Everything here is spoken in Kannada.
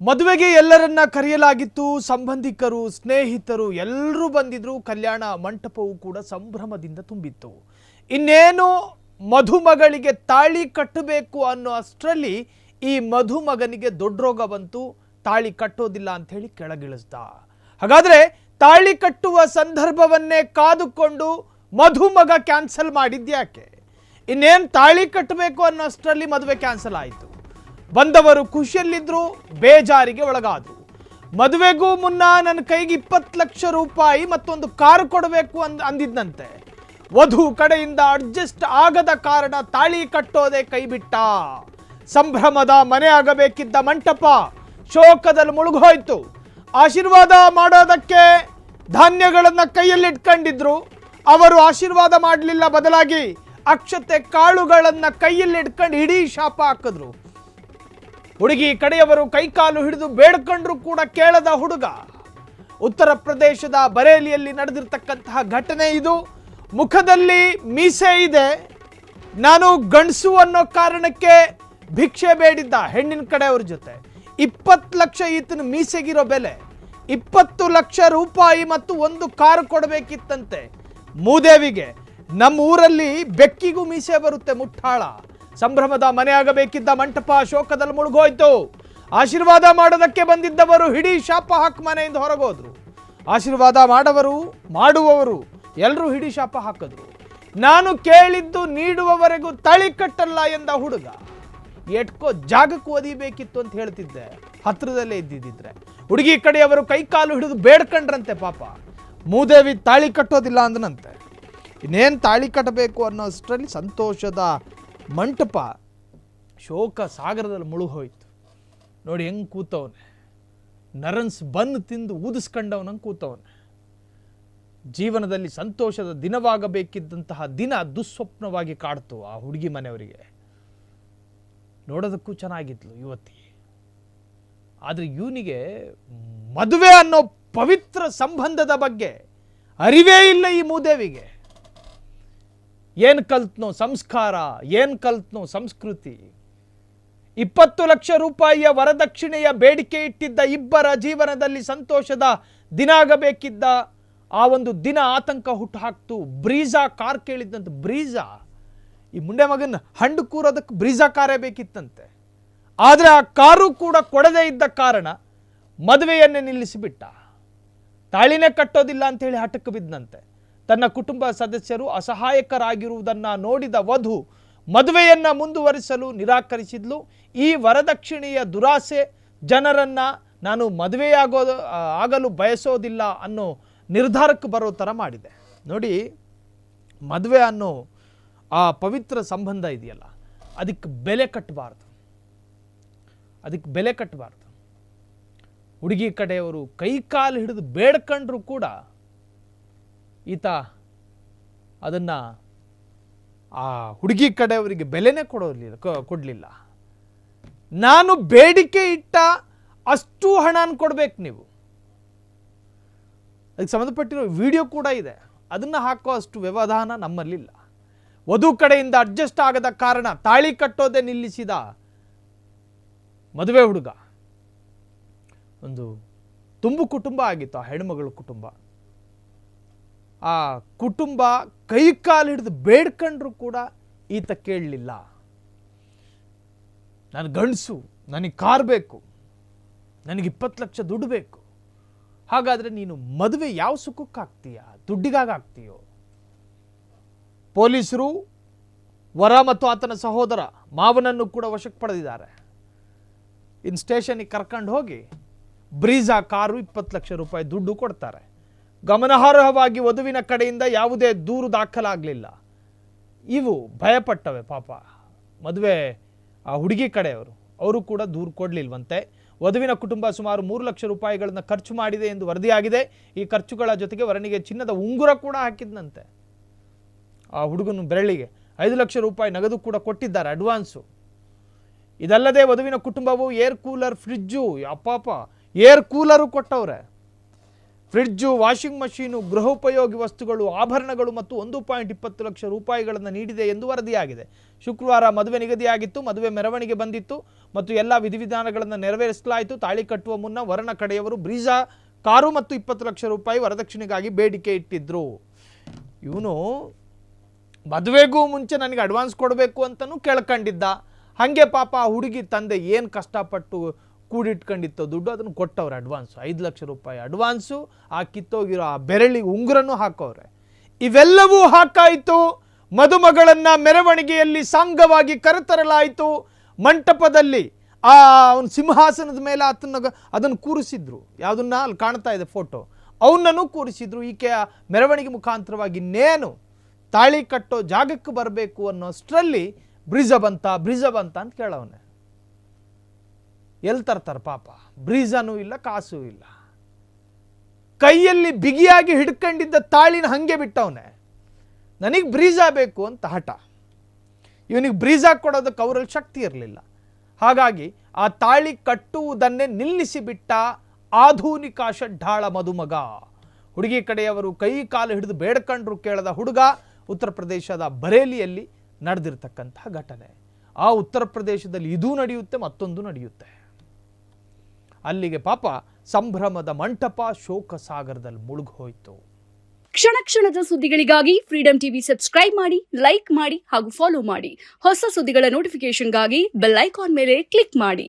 ಮದುವೆಗೆ ಎಲ್ಲರನ್ನ ಕರೆಯಲಾಗಿತ್ತು. ಸಂಬಂಧಿಕರು, ಸ್ನೇಹಿತರು ಎಲ್ಲರೂ ಬಂದಿದ್ರು. ಕಲ್ಯಾಣ ಮಂಟಪವು ಕೂಡ ಸಂಭ್ರಮದಿಂದ ತುಂಬಿತ್ತು. ಇನ್ನೇನು ಮಧುಮಗಳಿಗೆ ತಾಳಿ ಕಟ್ಟಬೇಕು ಅನ್ನೋ ಅಷ್ಟರಲ್ಲಿ ಈ ಮಧುಮಗನಿಗೆ ದೊಡ್ಡ ರೋಗ ಬಂತು. ತಾಳಿ ಕಟ್ಟೋದಿಲ್ಲ ಅಂತ ಹೇಳಿ ಕೆಳಗಿಳಿಸ್ದ. ಹಾಗಾದ್ರೆ ತಾಳಿ ಕಟ್ಟುವ ಸಂದರ್ಭವನ್ನೇ ಕಾದುಕೊಂಡು ಮಧುಮಗ ಕ್ಯಾನ್ಸಲ್ ಮಾಡಿದ್ಯಾಕೆ? ಇನ್ನೇನು ತಾಳಿ ಕಟ್ಟಬೇಕು ಅನ್ನೋ ಅಷ್ಟರಲ್ಲಿ ಮದುವೆ ಕ್ಯಾನ್ಸಲ್ ಆಯಿತು. ಬಂದವರು ಖುಷಿಯಲ್ಲಿದ್ರು, ಬೇಜಾರಿಗೆ ಒಳಗಾದ್ರು. ಮದುವೆಗೂ ಮುನ್ನ ನನ್ನ ಕೈಗೆ 20 ಲಕ್ಷ ರೂಪಾಯಿ ಮತ್ತೊಂದು ಕಾರು ಕೊಡಬೇಕು ಅಂದಿದ್ದಂತೆ. ವಧು ಕಡೆಯಿಂದ ಅಡ್ಜಸ್ಟ್ ಆಗದ ಕಾರಣ ತಾಳಿ ಕಟ್ಟೋದೆ ಕೈಬಿಟ್ಟ. ಸಂಭ್ರಮದ ಮನೆ ಆಗಬೇಕಿದ್ದ ಮಂಟಪ ಶೋಕದಲ್ಲಿ ಮುಳುಗೋಯ್ತು. ಆಶೀರ್ವಾದ ಮಾಡೋದಕ್ಕೆ ಧಾನ್ಯಗಳನ್ನ ಕೈಯಲ್ಲಿ ಇಟ್ಕೊಂಡಿದ್ರು. ಅವರು ಆಶೀರ್ವಾದ ಮಾಡಲಿಲ್ಲ, ಬದಲಾಗಿ ಅಕ್ಷತೆ ಕಾಳುಗಳನ್ನ ಕೈಯಲ್ಲಿ ಇಟ್ಕೊಂಡು ಇಡೀ ಶಾಪ ಹಾಕಿದ್ರು. ಹುಡುಗಿ ಕಡೆಯವರು ಕೈಕಾಲು ಹಿಡಿದು ಬೇಡ್ಕೊಂಡ್ರು ಕೂಡ ಕೇಳದ ಹುಡುಗ. ಉತ್ತರ ಪ್ರದೇಶದ ಬರೇಲಿಯಲ್ಲಿ ನಡೆದಿರ್ತಕ್ಕಂತಹ ಘಟನೆ ಇದು. ಮುಖದಲ್ಲಿ ಮೀಸೆ ಇದೆ. ನಾನು ಗಂಡಸು ಅನ್ನೋ ಕಾರಣಕ್ಕೆ ಭಿಕ್ಷೆ ಬೇಡಿದ್ದ ಹೆಣ್ಣಿನ ಕಡೆಯವ್ರ ಜೊತೆ. 20 ಲಕ್ಷ ಈತನ ಮೀಸೆಗಿರೋ ಬೆಲೆ. 20 ಲಕ್ಷ ರೂಪಾಯಿ ಮತ್ತು ಒಂದು ಕಾರು ಕೊಡಬೇಕಿತ್ತಂತೆ ಮೂದೇವಿಗೆ. ನಮ್ಮ ಊರಲ್ಲಿ ಬೆಕ್ಕಿಗೂ ಮೀಸೆ ಬರುತ್ತೆ, ಮುಟ್ಟಾಳ. ಸಂಭ್ರಮದ ಮನೆ ಆಗಬೇಕಿದ್ದ ಮಂಟಪ ಶೋಕದಲ್ಲಿ ಮುಳುಗೋಯ್ತು. ಆಶೀರ್ವಾದ ಮಾಡೋದಕ್ಕೆ ಬಂದಿದ್ದವರು ಹಿಡೀ ಶಾಪ ಹಾಕಿ ಮನೆಯಿಂದ ಹೊರಗೋದ್ರು. ಆಶೀರ್ವಾದ ಮಾಡುವವರು ಎಲ್ಲರೂ ಹಿಡೀ ಶಾಪ ಹಾಕಿದ್ರು. ನಾನು ಕೇಳಿದ್ದು ನೀಡುವವರೆಗೂ ತಾಳಿ ಕಟ್ಟಲ್ಲ ಎಂದ ಹುಡುಗ. ಎಟ್ಕೋ ಜಾಗಕ್ಕೆ ಒದಿಬೇಕಿತ್ತು ಅಂತ ಹೇಳ್ತಿದ್ದೆ, ಹತ್ರದಲ್ಲೇ ಇದ್ದಿದ್ರೆ. ಹುಡುಗಿ ಕಡೆಯವರು ಕೈಕಾಲು ಹಿಡಿದು ಬೇಡ್ಕೊಂಡ್ರಂತೆ. ಪಾಪ ಮೂದೇವಿ ತಾಳಿ ಕಟ್ಟೋದಿಲ್ಲ ಅಂದನಂತೆ. ಇನ್ನೇನು ತಾಳಿ ಕಟ್ಟಬೇಕು ಅನ್ನೋ ಅಷ್ಟರಲ್ಲಿ ಸಂತೋಷದ ಮಂಟಪ ಶೋಕ ಸಾಗರದಲ್ಲಿ ಮುಳುಗೋಯ್ತು. ನೋಡಿ ಹೆಂಗೆ ಕೂತವನೆ, ನರನ್ಸ್ ಬನ್ನು ತಿಂದು ಊದಿಸ್ಕೊಂಡವನಂಗೆ ಕೂತವನೆ. ಜೀವನದಲ್ಲಿ ಸಂತೋಷದ ದಿನವಾಗಬೇಕಿದ್ದಂತಹ ದಿನ ದುಸ್ವಪ್ನವಾಗಿ ಕಾಡ್ತು ಆ ಹುಡುಗಿ ಮನೆಯವರಿಗೆ. ನೋಡೋದಕ್ಕೂ ಚೆನ್ನಾಗಿದ್ಲು ಯುವತಿ. ಆದರೆ ಇವನಿಗೆ ಮದುವೆ ಅನ್ನೋ ಪವಿತ್ರ ಸಂಬಂಧದ ಬಗ್ಗೆ ಅರಿವೇ ಇಲ್ಲ ಈ ಮೂದೇವಿಗೆ. ಏನು ಕಲ್ತ್ನೋ ಸಂಸ್ಕಾರ, ಏನು ಕಲ್ತ್ನೋ ಸಂಸ್ಕೃತಿ. 20 ಲಕ್ಷ ರೂಪಾಯಿಯ ವರದಕ್ಷಿಣೆಯ ಬೇಡಿಕೆ ಇಟ್ಟಿದ್ದ ಇಬ್ಬರ ಜೀವನದಲ್ಲಿ ಸಂತೋಷದ ದಿನ ಆಗಬೇಕಿದ್ದ ಆ ಒಂದು ದಿನ ಆತಂಕ ಹುಟ್ಟು ಹಾಕ್ತು. ಬ್ರೀಜಾ ಕಾರ್ ಕೇಳಿದ್ದಂತೆ. ಬ್ರೀಜಾ, ಈ ಮುಂಡೆ ಮಗನ ಹಂಡು ಕೂರೋದಕ್ಕೆ ಬ್ರೀಜಾ ಕಾರೇ ಬೇಕಿತ್ತಂತೆ. ಆದರೆ ಆ ಕಾರು ಕೂಡ ಕೊಡದೇ ಇದ್ದ ಕಾರಣ ಮದುವೆಯನ್ನೇ ನಿಲ್ಲಿಸಿಬಿಟ್ಟ. ತಾಳಿನೇ ಕಟ್ಟೋದಿಲ್ಲ ಅಂತ ಹೇಳಿ ಹಠಕ್ಕೆ ಬಿದ್ದಂತೆ. ತನ್ನ ಕುಟುಂಬ ಸದಸ್ಯರು ಅಸಹಾಯಕರಾಗಿರುವುದನ್ನು ನೋಡಿದ ವಧು ಮದುವೆಯನ್ನು ಮುಂದುವರಿಸಲು ನಿರಾಕರಿಸಿದ್ಲು. ಈ ವರದಕ್ಷಿಣೆಯ ದುರಾಸೆ ಜನರನ್ನು ನಾನು ಆಗಲು ಬಯಸೋದಿಲ್ಲ ಅನ್ನೋ ನಿರ್ಧಾರಕ್ಕೆ ಬರೋ ಥರ ಮಾಡಿದೆ. ನೋಡಿ, ಮದುವೆ ಅನ್ನೋ ಆ ಪವಿತ್ರ ಸಂಬಂಧ ಇದೆಯಲ್ಲ, ಅದಕ್ಕೆ ಬೆಲೆ ಕಟ್ಟಬಾರ್ದು. ಹುಡುಗಿ ಕಡೆಯವರು ಕೈಕಾಲು ಹಿಡಿದು ಬೇಡ್ಕೊಂಡ್ರು ಕೂಡ ಈತ ಅದನ್ನು ಆ ಹುಡುಗಿ ಕಡೆಯವರಿಗೆ ಬೆಲೆನೇ ಕೊಡಲಿಲ್ಲ. ನಾನು ಬೇಡಿಕೆ ಇಟ್ಟ ಅಷ್ಟು ಹಣನ ಕೊಡ್ಬೇಕು ನೀವು. ಅದಕ್ಕೆ ಸಂಬಂಧಪಟ್ಟಿರೋ ವಿಡಿಯೋ ಕೂಡ ಇದೆ. ಅದನ್ನು ಹಾಕೋ ಅಷ್ಟು ವ್ಯವಧಾನ ನಮ್ಮಲ್ಲಿಲ್ಲ. ವಧು ಕಡೆಯಿಂದ ಅಡ್ಜಸ್ಟ್ ಆಗದ ಕಾರಣ ತಾಳಿ ಕಟ್ಟೋದೇ ನಿಲ್ಲಿಸಿದ ಮದುವೆ ಹುಡುಗ. ಒಂದು ತುಂಬು ಕುಟುಂಬ ಆಗಿತ್ತು ಆ ಹೆಣ್ಮಗಳ ಕುಟುಂಬ. ಆ ಕುಟುಂಬ ಕೈಕಾಲು ಹಿಡಿದು ಬೇಡ್ಕೊಂಡ್ರು ಕೂಡ ಈತ ಕೇಳಲಿಲ್ಲ. ನಾನು ಗಂಡಸು, ನನಗೆ ಕಾರ್ ಬೇಕು, ನನಗೆ 20 ಲಕ್ಷ ದುಡ್ಡು ಬೇಕು. ಹಾಗಾದರೆ ನೀನು ಮದುವೆ ಯಾವ ಸುಖಕ್ಕಾಗ್ತೀಯ? ದುಡ್ಡಿಗಾಗ್ತೀಯೋ? ಪೊಲೀಸರು ವರ ಮತ್ತು ಆತನ ಸಹೋದರ ಮಾವನನ್ನು ಕೂಡ ವಶಕ್ಕೆ ಪಡೆದಿದ್ದಾರೆ. ಇನ್ನು ಸ್ಟೇಷನ್ಗೆ ಕರ್ಕೊಂಡು ಹೋಗಿ ಬ್ರೀಜಾ ಕಾರು 20 ಲಕ್ಷ ರೂಪಾಯಿ ದುಡ್ಡು ಕೊಡ್ತಾರೆ. ಗಮನಾರ್ಹವಾಗಿ ವಧುವಿನ ಕಡೆಯಿಂದ ಯಾವುದೇ ದೂರು ದಾಖಲಾಗಲಿಲ್ಲ. ಇವು ಭಯಪಟ್ಟವೆ ಪಾಪ ಮದುವೆ ಆ ಹುಡುಗಿ ಕಡೆಯವರು. ಅವರು ಕೂಡ ದೂರು ಕೊಡಲಿಲ್ವಂತೆ. ವಧುವಿನ ಕುಟುಂಬ ಸುಮಾರು 3 ಲಕ್ಷ ರೂಪಾಯಿಗಳನ್ನು ಖರ್ಚು ಮಾಡಿದೆ ಎಂದು ವರದಿಯಾಗಿದೆ. ಈ ಖರ್ಚುಗಳ ಜೊತೆಗೆ ವರನಿಗೆ ಚಿನ್ನದ ಉಂಗುರ ಕೂಡ ಹಾಕಿದ್ನಂತೆ. ಆ ಹುಡುಗನ ಬೆರಳಿಗೆ 5 ಲಕ್ಷ ರೂಪಾಯಿ ನಗದು ಕೂಡ ಕೊಟ್ಟಿದ್ದಾರೆ, ಅಡ್ವಾನ್ಸು. ಇದಲ್ಲದೆ ವಧುವಿನ ಕುಟುಂಬವು ಏರ್ ಕೂಲರ್, ಫ್ರಿಜ್ಜು, ಅಪ್ಪಾಪ ಏರ್ ಕೂಲರು ಕೊಟ್ಟವ್ರೆ. ಫ್ರಿಡ್ಜು, ವಾಷಿಂಗ್ ಮಷೀನು, ಗೃಹೋಪಯೋಗಿ ವಸ್ತುಗಳು, ಆಭರಣಗಳು ಮತ್ತು 1.20 ಲಕ್ಷ ರೂಪಾಯಿಗಳನ್ನು ನೀಡಿದೆ ಎಂದು ವರದಿಯಾಗಿದೆ. ಶುಕ್ರವಾರ ಮದುವೆ ನಿಗದಿಯಾಗಿತ್ತು. ಮದುವೆ ಮೆರವಣಿಗೆ ಬಂದಿತ್ತು ಮತ್ತು ಎಲ್ಲ ವಿಧಿವಿಧಾನಗಳನ್ನು ನೆರವೇರಿಸಲಾಯಿತು. ತಾಳಿ ಕಟ್ಟುವ ಮುನ್ನ ವರನ ಕಡೆಯವರು ಬ್ರೀಜಾ ಕಾರು ಮತ್ತು 20 ಲಕ್ಷ ರೂಪಾಯಿ ವರದಕ್ಷಿಣೆಗಾಗಿ ಬೇಡಿಕೆ ಇಟ್ಟಿದ್ರು. ಇವನು ಮದುವೆಗೂ ಮುಂಚೆ ನನಗೆ ಅಡ್ವಾನ್ಸ್ ಕೊಡಬೇಕು ಅಂತಲೂ ಕೇಳ್ಕೊಂಡಿದ್ದ. ಹಾಗೆ ಪಾಪ ಆ ಹುಡುಗಿ ತಂದೆ ಏನು ಕಷ್ಟಪಟ್ಟು ಕೂಡಿಟ್ಕೊಂಡಿತ್ತೋ ದುಡ್ಡು ಅದನ್ನು ಕೊಟ್ಟವ್ರೆ. ಅಡ್ವಾನ್ಸು 5 ಲಕ್ಷ ರೂಪಾಯಿ ಅಡ್ವಾನ್ಸು, ಆ ಕಿತ್ತೋಗಿರೋ ಆ ಬೆರಳಿಗೆ ಉಂಗುರನೂ ಹಾಕವ್ರೆ. ಇವೆಲ್ಲವೂ ಹಾಕಾಯಿತು. ಮದುಮಗಳನ್ನು ಮೆರವಣಿಗೆಯಲ್ಲಿ ಸಾಂಗವಾಗಿ ಕರೆತರಲಾಯಿತು. ಮಂಟಪದಲ್ಲಿ ಅವನ ಸಿಂಹಾಸನದ ಮೇಲೆ ಅದನ್ನು ಕೂರಿಸಿದ್ರು. ಯಾವುದನ್ನ ಅಲ್ಲಿ ಕಾಣ್ತಾ ಇದೆ ಫೋಟೋ, ಅವನನ್ನು ಕೂರಿಸಿದ್ರು. ಈಕೆಯ ಮೆರವಣಿಗೆ ಮುಖಾಂತರವಾಗಿ ಇನ್ನೇನು ತಾಳಿ ಕಟ್ಟೋ ಜಾಗಕ್ಕೆ ಬರಬೇಕು ಅನ್ನೋಷ್ಟರಲ್ಲಿ ಬ್ರೀಜ ಬಂತ ಅಂತ ಕೇಳವನೆ. ಎಲ್ಲಿ ತರ್ತಾರೆ ಪಾಪ? ಬ್ರೀಜನೂ ಇಲ್ಲ, ಕಾಸೂ ಇಲ್ಲ. ಕೈಯಲ್ಲಿ ಬಿಗಿಯಾಗಿ ಹಿಡ್ಕೊಂಡಿದ್ದ ತಾಳಿನ ಹಂಗೆ ಬಿಟ್ಟವನೆ. ನನಗೆ ಬ್ರೀಜಾ ಬೇಕು ಅಂತ ಹಠ. ಇವನಿಗೆ ಬ್ರೀಜಾ ಕೊಡೋದಕ್ಕೆ ಅವರಲ್ಲಿ ಶಕ್ತಿ ಇರಲಿಲ್ಲ. ಹಾಗಾಗಿ ಆ ತಾಳಿ ಕಟ್ಟುವುದನ್ನೇ ನಿಲ್ಲಿಸಿಬಿಟ್ಟ ಆಧುನಿಕ ಷಡ್ಡಾಳ ಮದುಮಗ. ಹುಡುಗಿ ಕಡೆಯವರು ಕೈ ಕಾಲು ಹಿಡಿದು ಬೇಡ್ಕೊಂಡ್ರು ಕೇಳದ ಹುಡುಗ. ಉತ್ತರ ಪ್ರದೇಶದ ಬರೇಲಿಯಲ್ಲಿ ನಡೆದಿರ್ತಕ್ಕಂತಹ ಘಟನೆ. ಆ ಉತ್ತರ ಪ್ರದೇಶದಲ್ಲಿ ಇದೂ ನಡೆಯುತ್ತೆ, ಮತ್ತೊಂದು ನಡೆಯುತ್ತೆ. ಅಲ್ಲಿಗೆ ಪಾಪ ಸಂಭ್ರಮದ ಮಂಟಪ ಶೋಕ ಸಾಗರದಲ್ಲಿ ಮುಳುಗೋಯ್ತು. ಕ್ಷಣ ಕ್ಷಣದ ಸುದ್ದಿಗಳಿಗಾಗಿ ಫ್ರೀಡಂ ಟಿವಿ ಸಬ್ಸ್ಕ್ರೈಬ್ ಮಾಡಿ, ಲೈಕ್ ಮಾಡಿ ಹಾಗೂ ಫಾಲೋ ಮಾಡಿ. ಹೊಸ ಸುದ್ದಿಗಳ ನೋಟಿಫಿಕೇಶನ್ಗಾಗಿ ಬೆಲ್ ಐಕಾನ್ ಮೇಲೆ ಕ್ಲಿಕ್ ಮಾಡಿ.